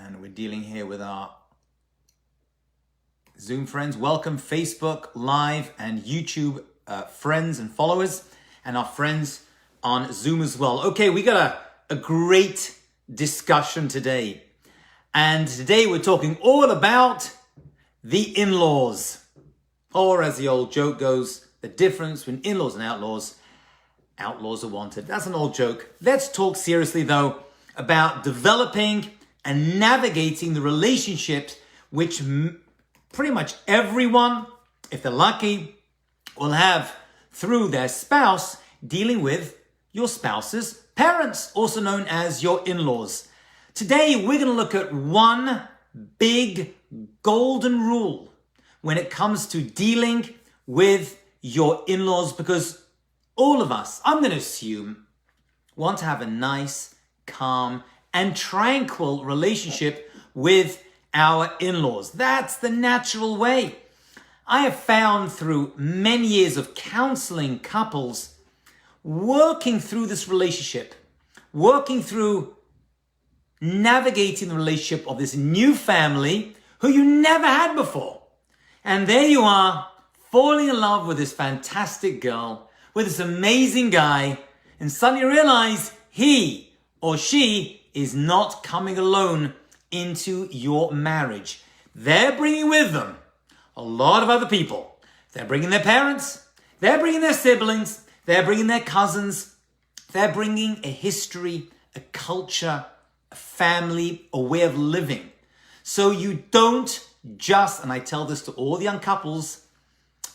And we're dealing here with our Zoom friends. Welcome Facebook Live and YouTube friends and followers, and our friends on Zoom as well. Okay, we got a great discussion today. And today we're talking all about the in-laws. Or as the old joke goes, the difference between in-laws and outlaws. Outlaws are wanted. That's an old joke. Let's talk seriously though about developing and navigating the relationships which pretty much everyone, if they're lucky, will have through their spouse, dealing with your spouse's parents, also known as your in-laws. Today, we're going to look at one big golden rule when it comes to dealing with your in-laws, because all of us, I'm going to assume, want to have a nice, calm, and tranquil relationship with our in-laws. That's the natural way. I have found through many years of counseling couples, working through this relationship, working through navigating the relationship of this new family who you never had before. And there you are, falling in love with this fantastic girl, with this amazing guy, and suddenly realize he or she is not coming alone into your marriage. They're bringing with them a lot of other people. They're bringing their parents, they're bringing their siblings, they're bringing their cousins, they're bringing a history, a culture, a family, a way of living. So you don't just, and I tell this to all the young couples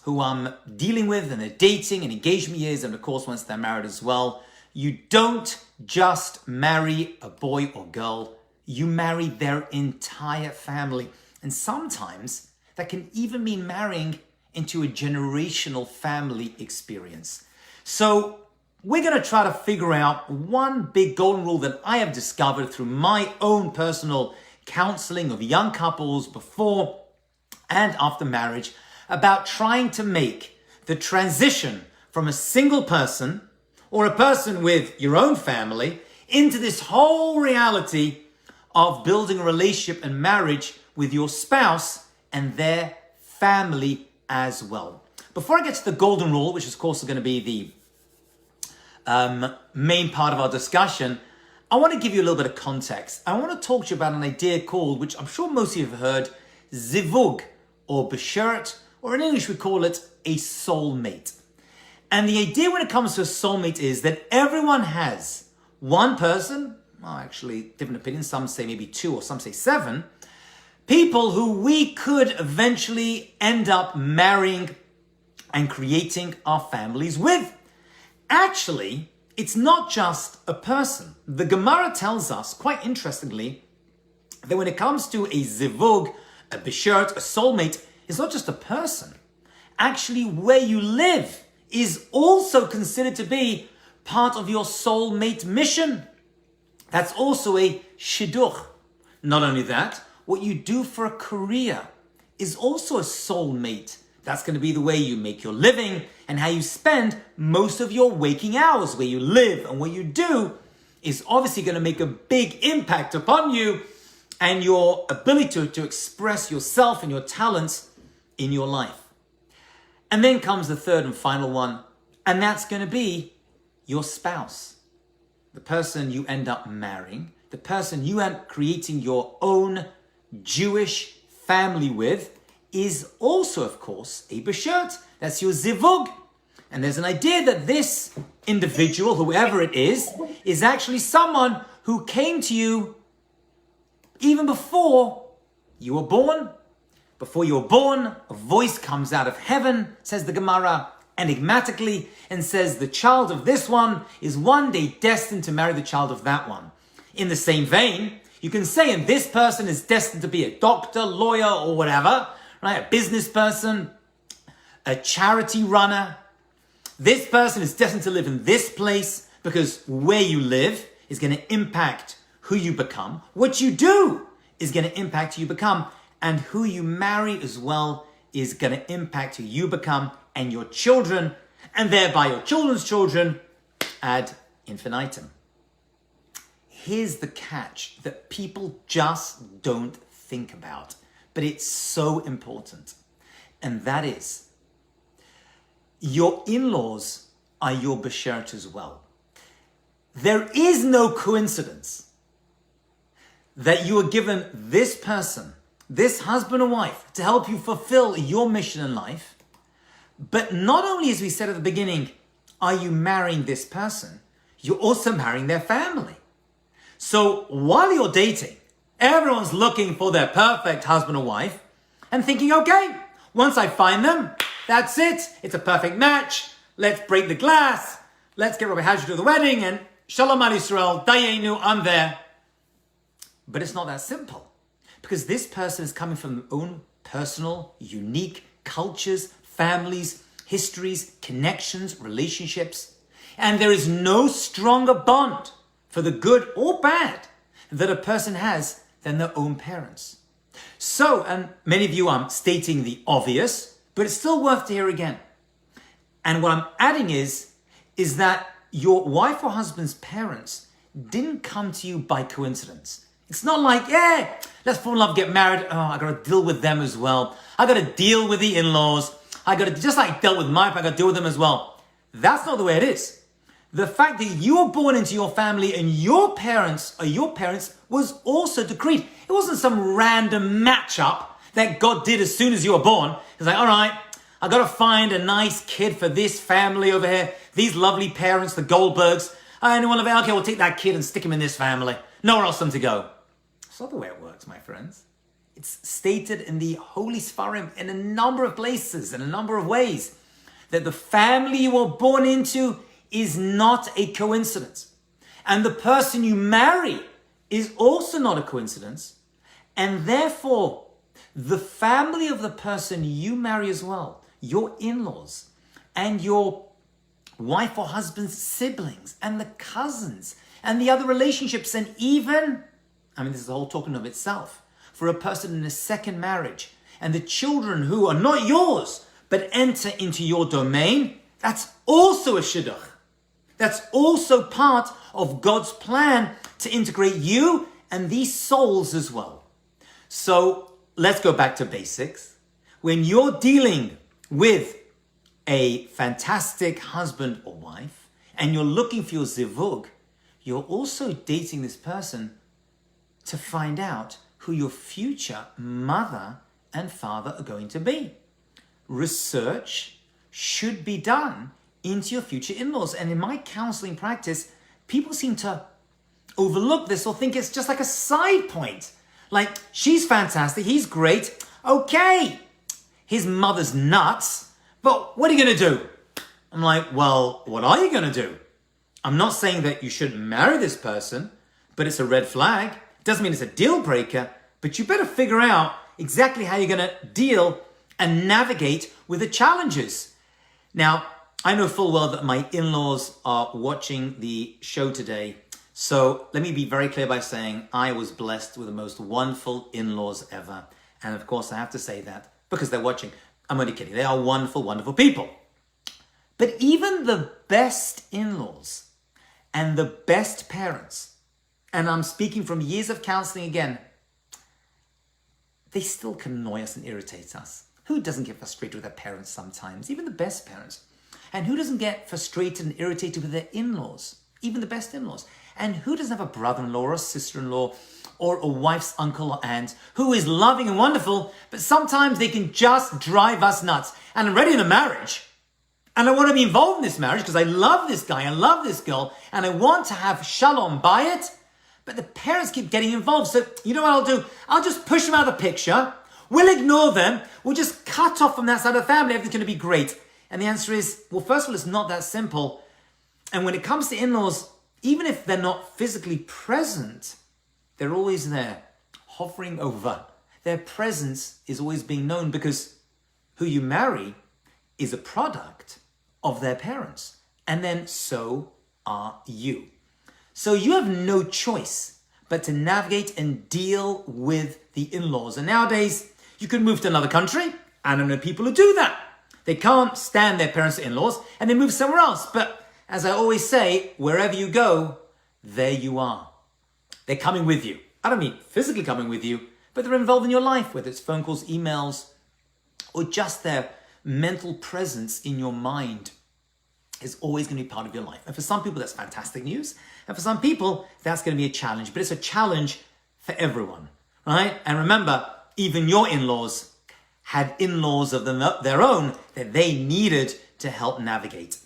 who I'm dealing with and they're dating and engagement years, and of course once they're married as well, you don't just marry a boy or girl, you marry their entire family. And sometimes that can even mean marrying into a generational family experience. So we're going to try to figure out one big golden rule that I have discovered through my own personal counseling of young couples before and after marriage about trying to make the transition from a single person or a person with your own family into this whole reality of building a relationship and marriage with your spouse and their family as well. Before I get to the golden rule, which of course is going to be the main part of our discussion, I want to give you a little bit of context. I want to talk to you about an idea called, which I'm sure most of you have heard, zivug or beshert, or in English we call it a soulmate. And the idea when it comes to a soulmate is that everyone has one person, well, actually different opinions, some say maybe two or some say seven, people who we could eventually end up marrying and creating our families with. Actually, it's not just a person. The Gemara tells us, quite interestingly, that when it comes to a zivug, a beshert, a soulmate, it's not just a person. Actually, where you live is also considered to be part of your soulmate mission. That's also a shidduch. Not only that, what you do for a career is also a soulmate. That's going to be the way you make your living and how you spend most of your waking hours. Where you live and what you do is obviously going to make a big impact upon you and your ability to express yourself and your talents in your life. And then comes the third and final one, and that's going to be your spouse. The person you end up marrying, the person you end up creating your own Jewish family with, is also, of course, a beshert. That's your zivug. And there's an idea that this individual, whoever it is actually someone who came to you even before you were born. Before you were born, a voice comes out of heaven, says the Gemara, enigmatically, and says the child of this one is one day destined to marry the child of that one. In the same vein, you can say, and this person is destined to be a doctor, lawyer, or whatever, right? A business person, a charity runner. This person is destined to live in this place because where you live is going to impact who you become. What you do is going to impact who you become. And who you marry as well is going to impact who you become and your children, and thereby your children's children ad infinitum. here's the catch that people just don't think about, but it's so important. And that is, your in-laws are your beshert as well. There is no coincidence that you are given this person, this husband or wife, to help you fulfill your mission in life. But not only, as we said at the beginning, are you marrying this person, you're also marrying their family. So while you're dating, everyone's looking for their perfect husband or wife and thinking, okay, once I find them, that's it. It's a perfect match. Let's break the glass. Let's get Rabbi Hajj to the wedding and Shalom Al Yisrael, Dayenu, I'm there. But it's not that simple, because this person is coming from their own personal, unique cultures, families, histories, connections, relationships. And there is no stronger bond for the good or bad that a person has than their own parents. So, and many of you are stating the obvious, but it's still worth to hear again. And what I'm adding is that your wife or husband's parents didn't come to you by coincidence. It's not like, yeah, let's fall in love, get married. Oh, I got to deal with them as well. I got to deal with the in-laws. I got to, just like I dealt with my, I got to deal with them as well. That's not the way it is. The fact that you were born into your family and your parents are your parents was also decreed. It wasn't some random matchup that God did as soon as you were born. It's like, all right, I got to find a nice kid for this family over here. These lovely parents, the Goldbergs. And one of them, okay, we'll take that kid and stick him in this family. Nowhere else for them to go. That's not the way it works, my friends. It's stated in the Holy Sfarim in a number of places, in a number of ways, that the family you were born into is not a coincidence. And the person you marry is also not a coincidence. And therefore, the family of the person you marry as well, your in-laws and your wife or husband's siblings and the cousins and the other relationships, and even, this is a whole talk in of itself, for a person in a second marriage and the children who are not yours but enter into your domain, that's also a shidduch. That's also part of God's plan to integrate you and these souls as well. So let's go back to basics. When you're dealing with a fantastic husband or wife and you're looking for your zivug, you're also dating this person to find out who your future mother and father are going to be. Research should be done into your future in-laws. And in my counseling practice, people seem to overlook this or think it's just like a side point. Like, she's fantastic, he's great, okay, his mother's nuts, but what are you going to do? I'm like, well, what are you going to do? I'm not saying that you shouldn't marry this person, but it's a red flag. Doesn't mean it's a deal breaker, but you better figure out exactly how you're going to deal and navigate with the challenges. Now, I know full well that my in-laws are watching the show today. So let me be very clear by saying I was blessed with the most wonderful in-laws ever. And of course, I have to say that because they're watching. I'm only kidding. They are wonderful, wonderful people. But even the best in-laws and the best parents, and I'm speaking from years of counseling again, they still can annoy us and irritate us. Who doesn't get frustrated with their parents sometimes? Even the best parents. And who doesn't get frustrated and irritated with their in-laws? Even the best in-laws. And who doesn't have a brother-in-law or a sister-in-law or a wife's uncle or aunt who is loving and wonderful, but sometimes they can just drive us nuts. And I'm ready in a marriage. And I want to be involved in this marriage because I love this guy, I love this girl, and I want to have shalom by it. But the parents keep getting involved. So you know what I'll do? I'll just push them out of the picture. We'll ignore them. We'll just cut off from that side of the family. Everything's going to be great. And the answer is, well, first of all, it's not that simple. And when it comes to in-laws, even if they're not physically present, they're always there, hovering over. Their presence is always being known because who you marry is a product of their parents. And then so are you. So you have no choice but to navigate and deal with the in-laws. And nowadays, you can move to another country. I don't know people who do that. They can't stand their parents' in-laws and they move somewhere else. But as I always say, wherever you go, there you are. They're coming with you. I don't mean physically coming with you, but they're involved in your life, whether it's phone calls, emails, or just their mental presence in your mind is always going to be part of your life. And for some people, that's fantastic news. And for some people, that's going to be a challenge. But it's a challenge for everyone, right? And remember, even your in-laws had in-laws of their own that they needed to help navigate.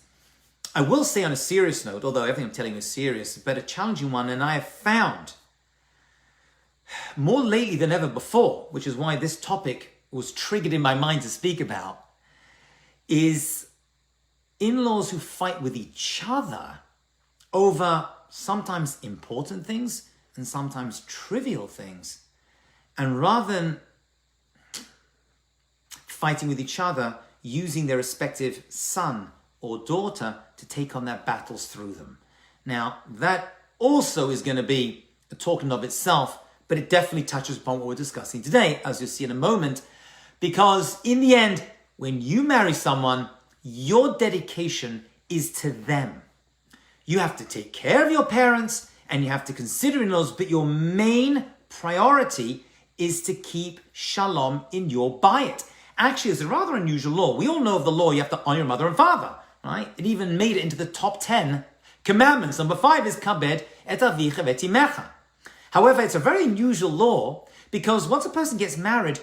I will say on a serious note, although everything I'm telling you is serious, but a challenging one, and I have found more lately than ever before, which is why this topic was triggered in my mind to speak about, is in-laws who fight with each other over sometimes important things and sometimes trivial things. And rather than fighting with each other, using their respective son or daughter to take on their battles through them. Now, that also is going to be a talk in of itself, but it definitely touches upon what we're discussing today, as you'll see in a moment, because in the end, when you marry someone, your dedication is to them. You have to take care of your parents and you have to consider in-laws, but your main priority is to keep shalom in your bayit. Actually, it's a rather unusual law. We all know of the law, you have to honor your mother and father, right? It even made it into the top 10 commandments. Number 5 is kabed et avicha v'et imecha. However, it's a very unusual law because once a person gets married,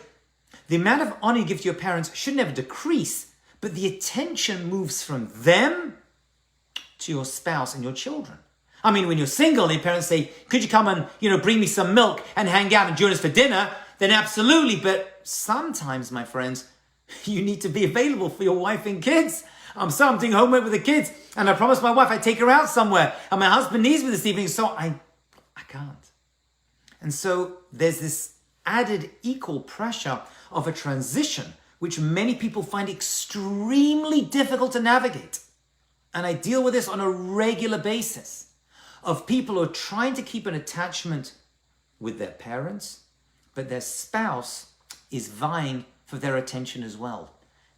the amount of honor you give to your parents should never decrease, but the attention moves from them to your spouse and your children. I mean, when you're single and your parents say, could you come and, bring me some milk and hang out and join us for dinner? Then absolutely. But sometimes, my friends, you need to be available for your wife and kids. I'm doing homework with the kids and I promised my wife I'd take her out somewhere and my husband needs me this evening, so I can't. And so there's this added equal pressure of a transition, which many people find extremely difficult to navigate. And I deal with this on a regular basis of people who are trying to keep an attachment with their parents, but their spouse is vying for their attention as well.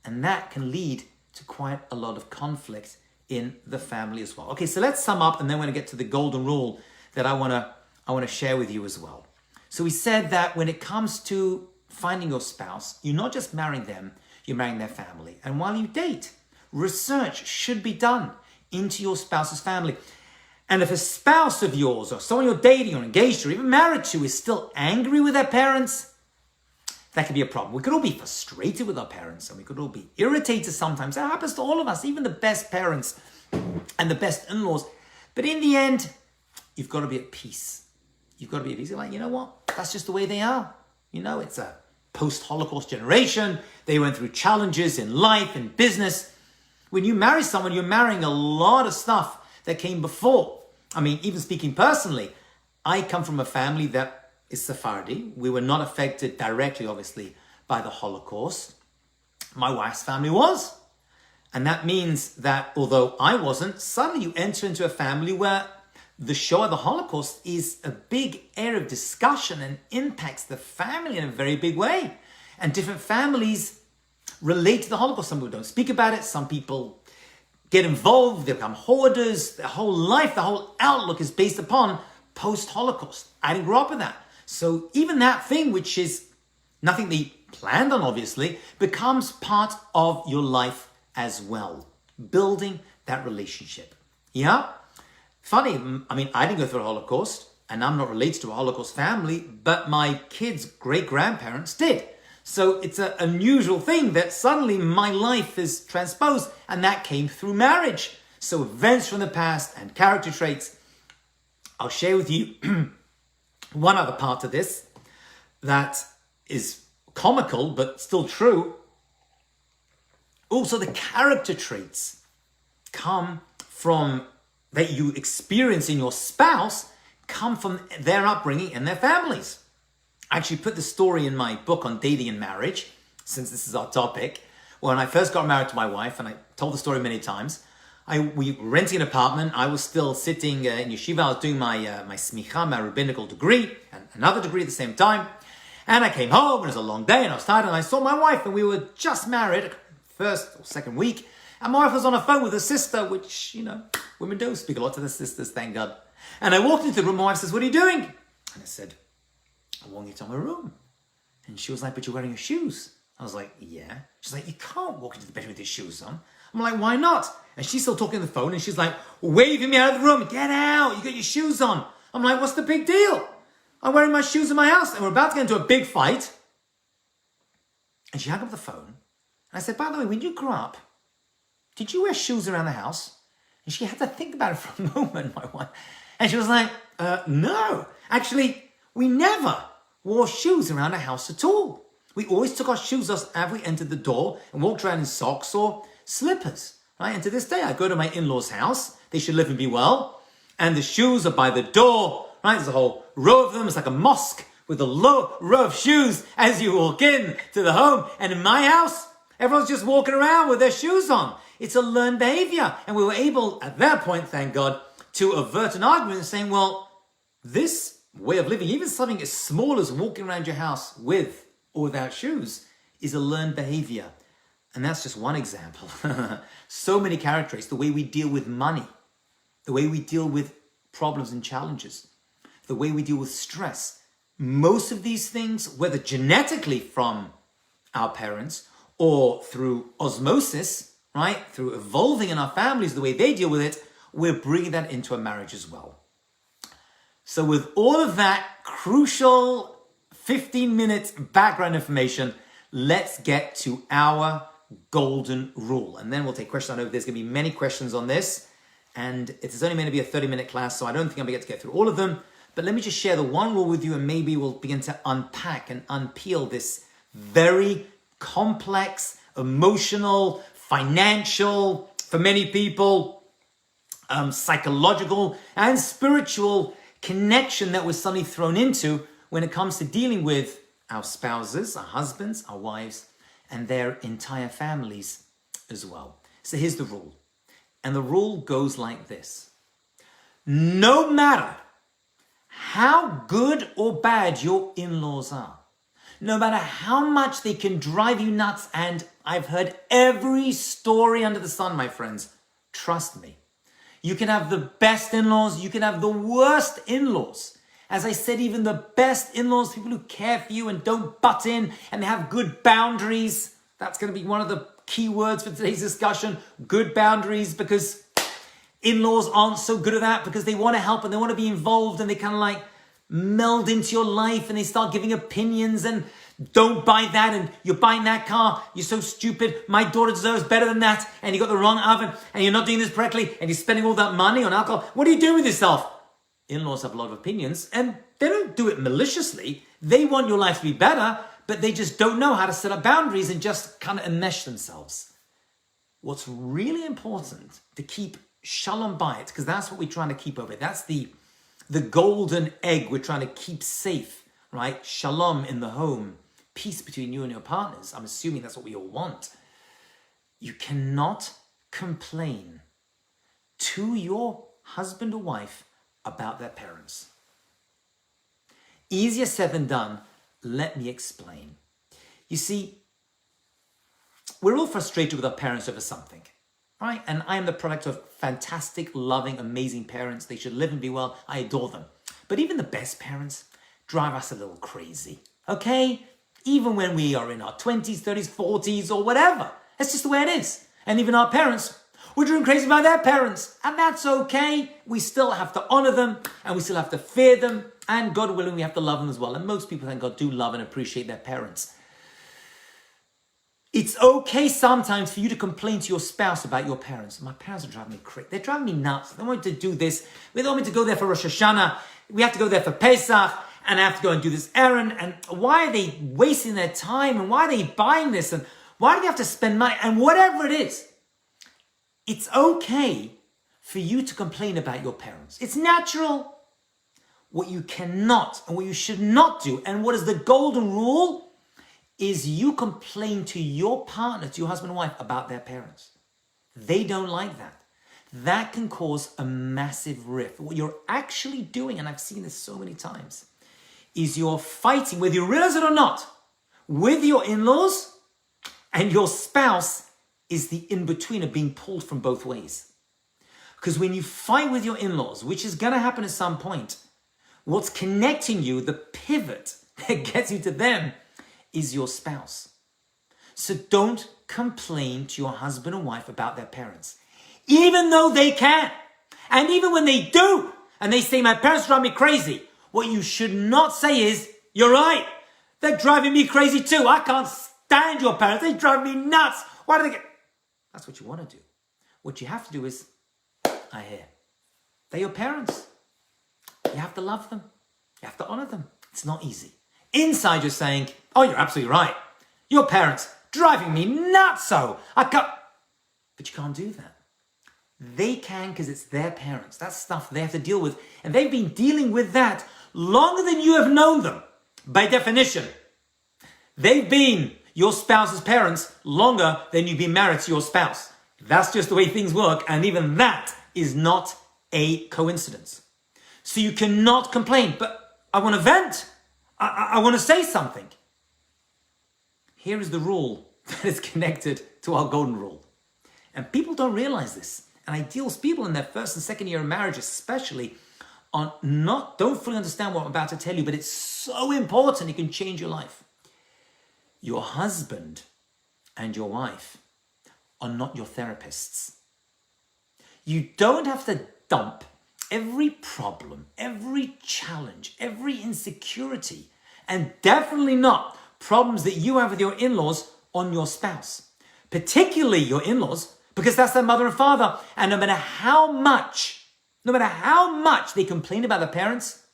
And that can lead to quite a lot of conflict in the family as well. Okay, so let's sum up and then we're going to get to the golden rule that I want to share with you as well. So we said that when it comes to finding your spouse, you're not just marrying them, you're marrying their family. And while you date, research should be done into your spouse's family. And if a spouse of yours or someone you're dating or engaged to or even married to is still angry with their parents, that could be a problem. We could all be frustrated with our parents and we could all be irritated sometimes. That happens to all of us, even the best parents and the best in-laws. But in the end, you've got to be at peace. You've got to be at peace. You're like, you know what? That's just the way they are. It's a post-Holocaust generation. They went through challenges in life and business. When you marry someone, you're marrying a lot of stuff that came before. I mean, even speaking personally, I come from a family that is Sephardi. We were not affected directly, obviously, by the Holocaust. My wife's family was. And that means that although I wasn't, suddenly you enter into a family where the Shoah, the Holocaust, is a big area of discussion and impacts the family in a very big way. And different families relate to the Holocaust. Some people don't speak about it. Some people get involved. They become hoarders. Their whole life, the whole outlook is based upon post-Holocaust. I didn't grow up with that. So even that thing, which is nothing they planned on, obviously, becomes part of your life as well. Building that relationship. Yeah? Funny, I mean, I didn't go through a Holocaust, and I'm not related to a Holocaust family, but my kids' great-grandparents did. So it's an unusual thing that suddenly my life is transposed, and that came through marriage. So events from the past and character traits. I'll share with you one other part of this that is comical, but still true. Also, the character traits come from that you experience in your spouse come from their upbringing and their families. I actually put the story in my book on dating and marriage, since this is our topic. When I first got married to my wife, and I told the story many times, we were renting an apartment. I was still sitting in yeshiva. I was doing my smicha, my rabbinical degree, and another degree at the same time. And I came home, and it was a long day, and I was tired, and I saw my wife, and we were just married, first or second week, and my wife was on a phone with her sister, which, women don't speak a lot to their sisters, thank God. And I walked into the room, my wife says, "What are you doing?" And I said, I want you to my room. And she was like, but you're wearing your shoes. I was like, yeah. She's like, you can't walk into the bedroom with your shoes on. I'm like, why not? And she's still talking on the phone and she's like, waving me out of the room. Get out, you got your shoes on. I'm like, what's the big deal? I'm wearing my shoes in my house. And we're about to get into a big fight. And she hung up the phone. And I said, by the way, when you grew up, did you wear shoes around the house? And she had to think about it for a moment, my wife. And she was like, no. Actually, we never wore shoes around the house at all. We always took our shoes off as we entered the door and walked around in socks or slippers, right? And to this day, I go to my in-laws' house. They should live and be well. And the shoes are by the door, right? There's a whole row of them. It's like a mosque with a row of shoes as you walk in to the home. And in my house, everyone's just walking around with their shoes on. It's a learned behavior. And we were able, at that point, thank God, to avert an argument and saying, well, this way of living, even something as small as walking around your house with or without shoes, is a learned behavior. And that's just one example. So many characteristics, the way we deal with money, the way we deal with problems and challenges, the way we deal with stress. Most of these things, whether genetically from our parents or through osmosis, right, through evolving in our families, the way they deal with it, we're bringing that into a marriage as well. So with all of that crucial 15-minute background information, let's get to our golden rule. And then we'll take questions. I know there's going to be many questions on this. And it is only meant to be a 30-minute class, so I don't think I'm going to get through all of them. But let me just share the one rule with you, and maybe we'll begin to unpack and unpeel this very complex, emotional, financial, for many people, psychological and spiritual connection that we're suddenly thrown into when it comes to dealing with our spouses, our husbands, our wives, and their entire families as well. So here's the rule. And the rule goes like this. No matter how good or bad your in-laws are, no matter how much they can drive you nuts, and I've heard every story under the sun, my friends, trust me. You can have the best in-laws, you can have the worst in-laws. As I said, even the best in-laws, people who care for you and don't butt in and they have good boundaries. That's going to be one of the key words for today's discussion, good boundaries, because in-laws aren't so good at that because they want to help and they want to be involved and they kind of like meld into your life and they start giving opinions and don't buy that and you're buying that car, you're so stupid, my daughter deserves better than that, and you got the wrong oven and you're not doing this correctly and you're spending all that money on alcohol. What are you doing with yourself? In-laws have a lot of opinions and they don't do it maliciously. They want your life to be better, but they just don't know how to set up boundaries and just kind of enmesh themselves. What's really important to keep shalom bayit, because that's what we're trying to keep over. That's the golden egg we're trying to keep safe, right? Shalom in the home, peace between you and your partners. I'm assuming that's what we all want. You cannot complain to your husband or wife about their parents. Easier said than done. Let me explain. You see, we're all frustrated with our parents over something, right? And I am the product of fantastic, loving, amazing parents. They should live and be well. I adore them. But even the best parents drive us a little crazy, okay? Even when we are in our 20s, 30s, 40s, or whatever. That's just the way it is. And even our parents, we're driven crazy by their parents. And that's okay. We still have to honor them and we still have to fear them. And God willing, we have to love them as well. And most people, thank God, do love and appreciate their parents. It's okay sometimes for you to complain to your spouse about your parents. My parents are driving me crazy. They're driving me nuts. They want me to do this. They want me to go there for Rosh Hashanah. We have to go there for Pesach. And I have to go and do this errand. And why are they wasting their time? And why are they buying this? And why do they have to spend money? And whatever it is, it's okay for you to complain about your parents. It's natural. What you cannot and what you should not do, and what is the golden rule, is you complain to your partner, to your husband and wife, about their parents. They don't like that. That can cause a massive rift. What you're actually doing, and I've seen this so many times, is you're fighting, whether you realize it or not, with your in-laws, and your spouse is the in-betweener being pulled from both ways. Because when you fight with your in-laws, which is going to happen at some point, what's connecting you, the pivot that gets you to them, is your spouse. So don't complain to your husband or wife about their parents, even though they can. And even when they do, and they say, my parents drive me crazy, what you should not say is, you're right, they're driving me crazy too. I can't stand your parents. They drive me nuts. Why do they get... That's what you want to do. What you have to do is, I hear, they're your parents. You have to love them. You have to honor them. It's not easy. Inside you're saying, oh, you're absolutely right. Your parents driving me nuts so. I can't... But you can't do that. They can because it's their parents. That's stuff they have to deal with. And they've been dealing with that longer than you have known them. By definition, they've been your spouse's parents longer than you've been married to your spouse. That's just the way things work. And even that is not a coincidence. So you cannot complain. But I want to vent. I want to say something. Here is the rule that is connected to our golden rule. And people don't realize this. And I deal with people in their first and second year of marriage especially don't fully understand what I'm about to tell you, but it's so important. It can change your life. Your husband and your wife are not your therapists. You don't have to dump every problem, every challenge, every insecurity, and definitely not problems that you have with your in-laws on your spouse, particularly your in-laws, because that's their mother and father. And no matter how much they complain about their parents,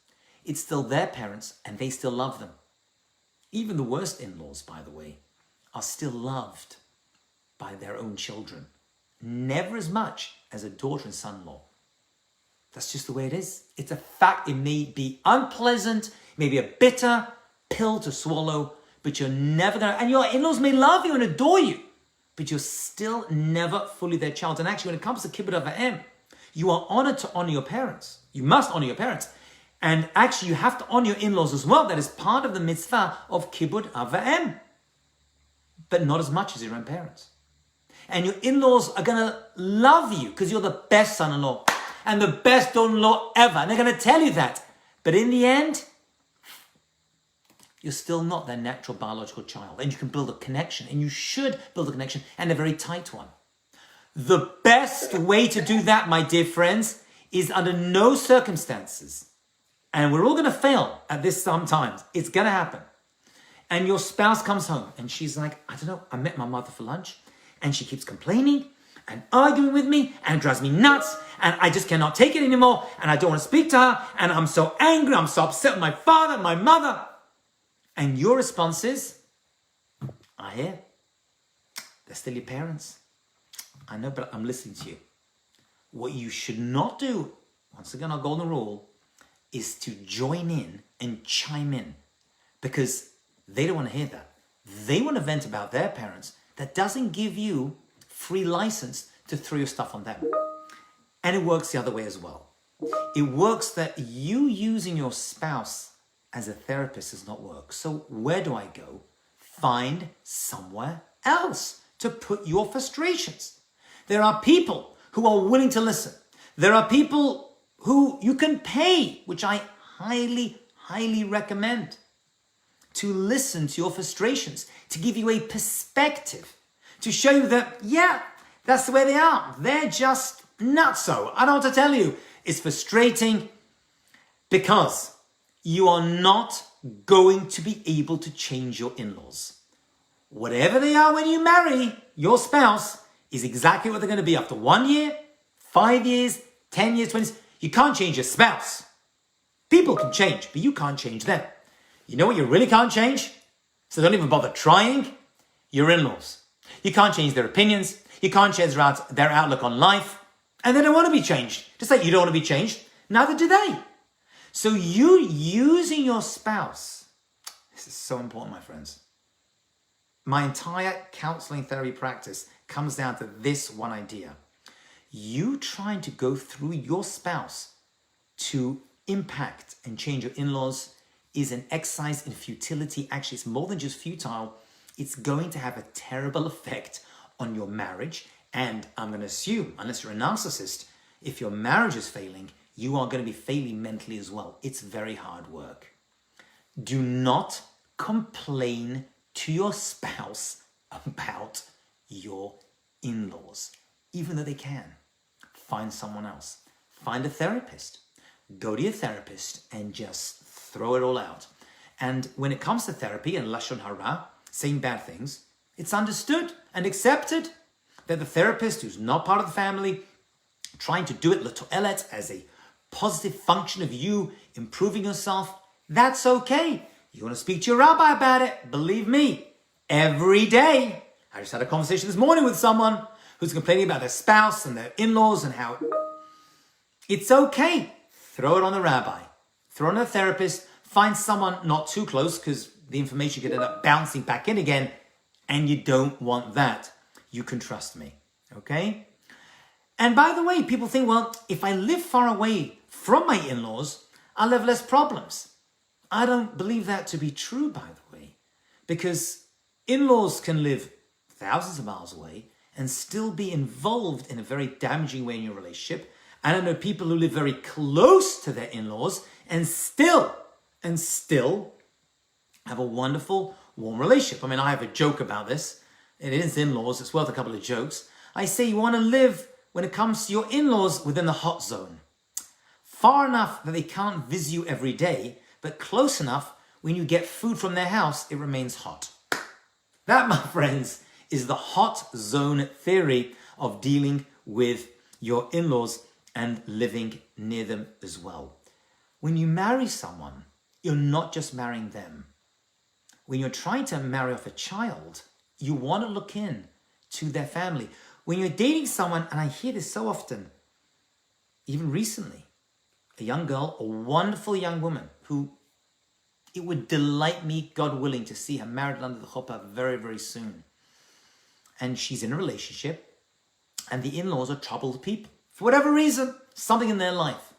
it's still their parents and they still love them. Even the worst in-laws, by the way, are still loved by their own children. Never as much as a daughter and son-in-law. That's just the way it is. It's a fact. It may be unpleasant, maybe a bitter pill to swallow, but you're never going to... And your in-laws may love you and adore you, but you're still never fully their child. And actually, when it comes to Kibbud Av V'em, you are honored to honor your parents. You must honor your parents. And actually, you have to honor your in-laws as well. That is part of the mitzvah of Kibbud Av V'em. But not as much as your own parents. And your in-laws are going to love you because you're the best son-in-law and the best daughter-in-law ever. And they're going to tell you that. But in the end, you're still not their natural biological child. And you can build a connection. And you should build a connection, and a very tight one. The best way to do that, my dear friends, is under no circumstances. And we're all going to fail at this sometimes. It's going to happen. And your spouse comes home and she's like, I don't know, I met my mother for lunch and she keeps complaining and arguing with me and it drives me nuts and I just cannot take it anymore and I don't want to speak to her and I'm so angry, I'm so upset with my father, my mother. And your response is, I hear, they're still your parents. I know, but I'm listening to you. What you should not do, once again, our golden rule, is to join in and chime in because they don't want to hear that. They want to vent about their parents. That doesn't give you free license to throw your stuff on them. And it works the other way as well. It works that you using your spouse as a therapist does not work. So where do I go? Find somewhere else to put your frustrations. There are people who are willing to listen. There are people who you can pay, which I highly, highly recommend, to listen to your frustrations, to give you a perspective, to show you that, yeah, that's the way they are. They're just not so. I don't know what to tell you. It's frustrating because you are not going to be able to change your in-laws. Whatever they are when you marry your spouse is exactly what they're going to be after 1 year, 5 years, 10 years, 20 years. You can't change your spouse. People can change, but you can't change them. You know what you really can't change? So don't even bother trying. Your in-laws. You can't change their opinions. You can't change their outlook on life. And they don't want to be changed. Just like you don't want to be changed, neither do they. So you using your spouse. This is so important, my friends. My entire counseling therapy practice comes down to this one idea. You trying to go through your spouse to impact and change your in-laws is an exercise in futility. Actually, it's more than just futile. It's going to have a terrible effect on your marriage. And I'm going to assume, unless you're a narcissist, if your marriage is failing, you are going to be failing mentally as well. It's very hard work. Do not complain to your spouse about your in-laws, even though they can. Find someone else. Find a therapist. Go to your therapist and just throw it all out. And when it comes to therapy and lashon hara, saying bad things, it's understood and accepted that the therapist who's not part of the family, trying to do it l'to'elet, as a positive function of you improving yourself, that's okay. You want to speak to your rabbi about it? Believe me, every day. I just had a conversation this morning with someone who's complaining about their spouse and their in-laws and how it's okay. Throw it on the rabbi. Throw it on a therapist. Find someone not too close because the information could end up bouncing back in again, and you don't want that. You can trust me, okay? And by the way, people think, well, if I live far away from my in-laws, I'll have less problems. I don't believe that to be true, by the way, because in-laws can live thousands of miles away and still be involved in a very damaging way in your relationship. And I know people who live very close to their in-laws and still have a wonderful, warm relationship. I mean, I have a joke about this. It is in-laws. It's worth a couple of jokes. I say you want to live, when it comes to your in-laws, within the hot zone. Far enough that they can't visit you every day, but close enough when you get food from their house, it remains hot. That, my friends, is the hot zone theory of dealing with your in-laws and living near them as well. When you marry someone, you're not just marrying them. When you're trying to marry off a child, you want to look in to their family. When you're dating someone, and I hear this so often, even recently, a young girl, a wonderful young woman who it would delight me, God willing, to see her married under the chuppah very, very soon. And she's in a relationship, and the in-laws are troubled people. For whatever reason, something in their life.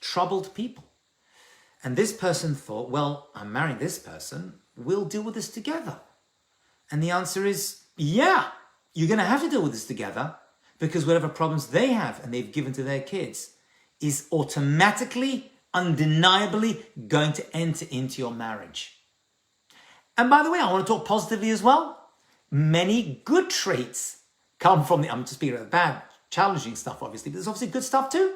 Troubled people. And this person thought, well, I'm marrying this person, we'll deal with this together. And the answer is, yeah, you're going to have to deal with this together, because whatever problems they have and they've given to their kids is automatically, undeniably going to enter into your marriage. And by the way, I want to talk positively as well. Many good traits come from I'm just speaking of the bad, challenging stuff, obviously, but there's obviously good stuff too.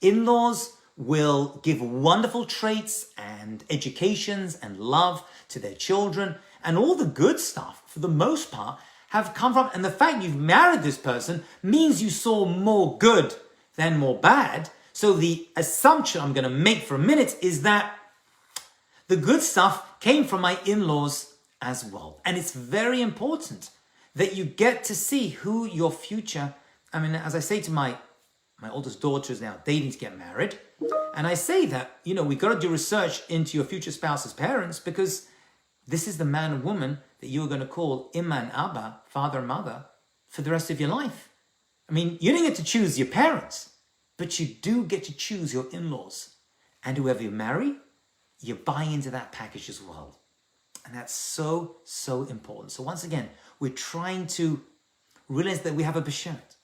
In-laws will give wonderful traits and educations and love to their children, and all the good stuff, for the most part, have come from, and the fact you've married this person means you saw more good than more bad. So the assumption I'm going to make for a minute is that the good stuff came from my in-laws as well. And it's very important that you get to see who your future, I mean, as I say to my oldest daughter is now dating to get married. And I say that, we've got to do research into your future spouse's parents, because this is the man and woman that you're going to call Imma and Abba, father and mother, for the rest of your life. I mean, you didn't get to choose your parents, but you do get to choose your in-laws. And whoever you marry, you buy into that package as well. And that's so, so important. So once again, we're trying to realize that we have a b'sheret.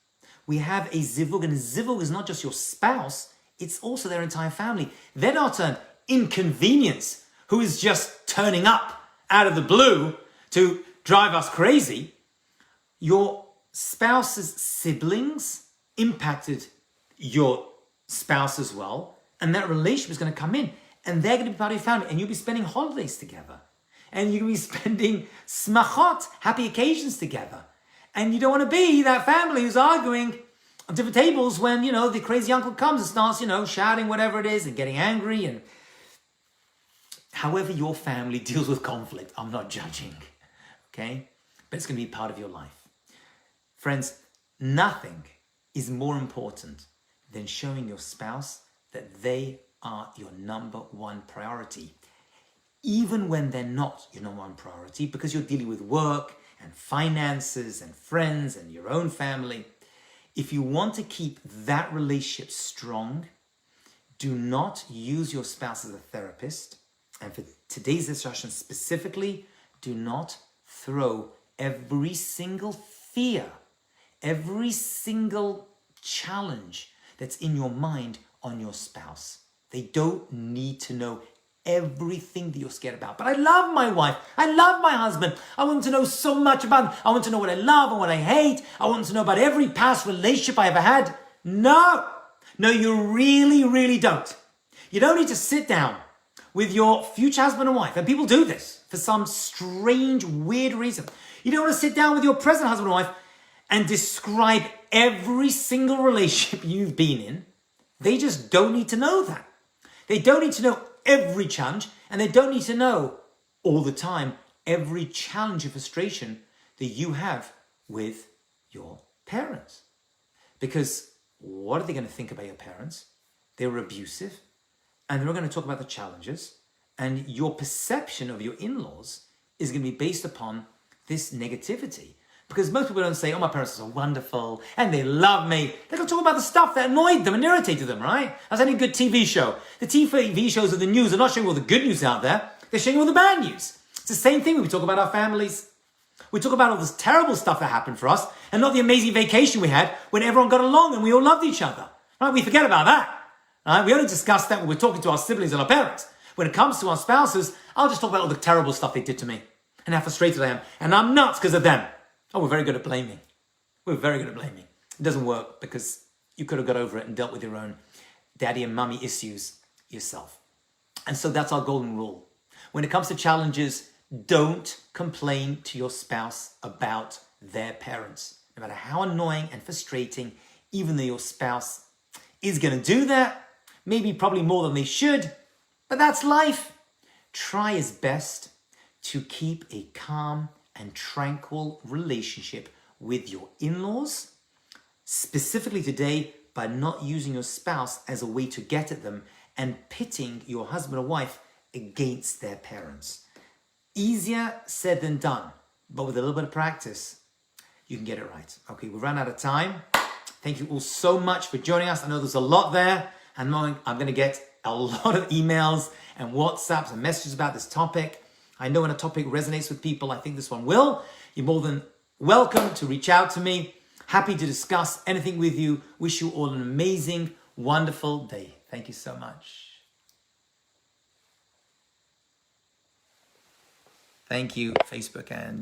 We have a zivug, and a zivug is not just your spouse, it's also their entire family. They're not an inconvenience who is just turning up out of the blue to drive us crazy. Your spouse's siblings impacted your spouse as well, and that relationship is going to come in, and they're going to be part of your family, and you'll be spending holidays together, and you're going to be spending smachot, happy occasions together. And you don't want to be that family who's arguing on different tables when, the crazy uncle comes and starts, shouting whatever it is and getting angry. And however your family deals with conflict, I'm not judging, okay? But it's going to be part of your life. Friends, nothing is more important than showing your spouse that they are your number one priority, even when they're not your number one priority, because you're dealing with work and finances and friends and your own family. If you want to keep that relationship strong, do not use your spouse as a therapist. And for today's discussion specifically, do not throw every single fear, every single challenge that's in your mind on your spouse. They don't need to know everything that you're scared about. But I love my wife. I love my husband. I want to know so much about him. I want to know what I love and what I hate. I want to know about every past relationship I ever had. No, you really, really don't. You don't need to sit down with your future husband and wife. And people do this for some strange, weird reason. You don't want to sit down with your present husband and wife and describe every single relationship you've been in. They just don't need to know that. They don't need to know every challenge, and they don't need to know all the time every challenge or frustration that you have with your parents. Because what are they going to think about your parents? They were abusive, and they're going to talk about the challenges, and your perception of your in-laws is going to be based upon this negativity. Because most people don't say, oh, my parents are so wonderful and they love me. They're going to talk about the stuff that annoyed them and irritated them, right? As any good TV show. The TV shows of the news are not showing all the good news out there. They're showing all the bad news. It's the same thing when we talk about our families. We talk about all this terrible stuff that happened for us and not the amazing vacation we had when everyone got along and we all loved each other. Right? We forget about that. Right? We only discuss that when we're talking to our siblings and our parents. When it comes to our spouses, I'll just talk about all the terrible stuff they did to me and how frustrated I am. And I'm nuts because of them. Oh, we're very good at blaming. We're very good at blaming. It doesn't work because you could have got over it and dealt with your own daddy and mummy issues yourself. And so that's our golden rule. When it comes to challenges, don't complain to your spouse about their parents. No matter how annoying and frustrating, even though your spouse is going to do that, maybe probably more than they should, but that's life. Try as best to keep a calm and tranquil relationship with your in-laws, specifically today by not using your spouse as a way to get at them and pitting your husband or wife against their parents. Easier said than done, but with a little bit of practice, you can get it right. Okay, we've run out of time. Thank you all so much for joining us. I know there's a lot there, and I'm going to get a lot of emails and WhatsApps and messages about this topic. I know when a topic resonates with people, I think this one will. You're more than welcome to reach out to me. Happy to discuss anything with you. Wish you all an amazing, wonderful day. Thank you so much. Thank you, Facebook and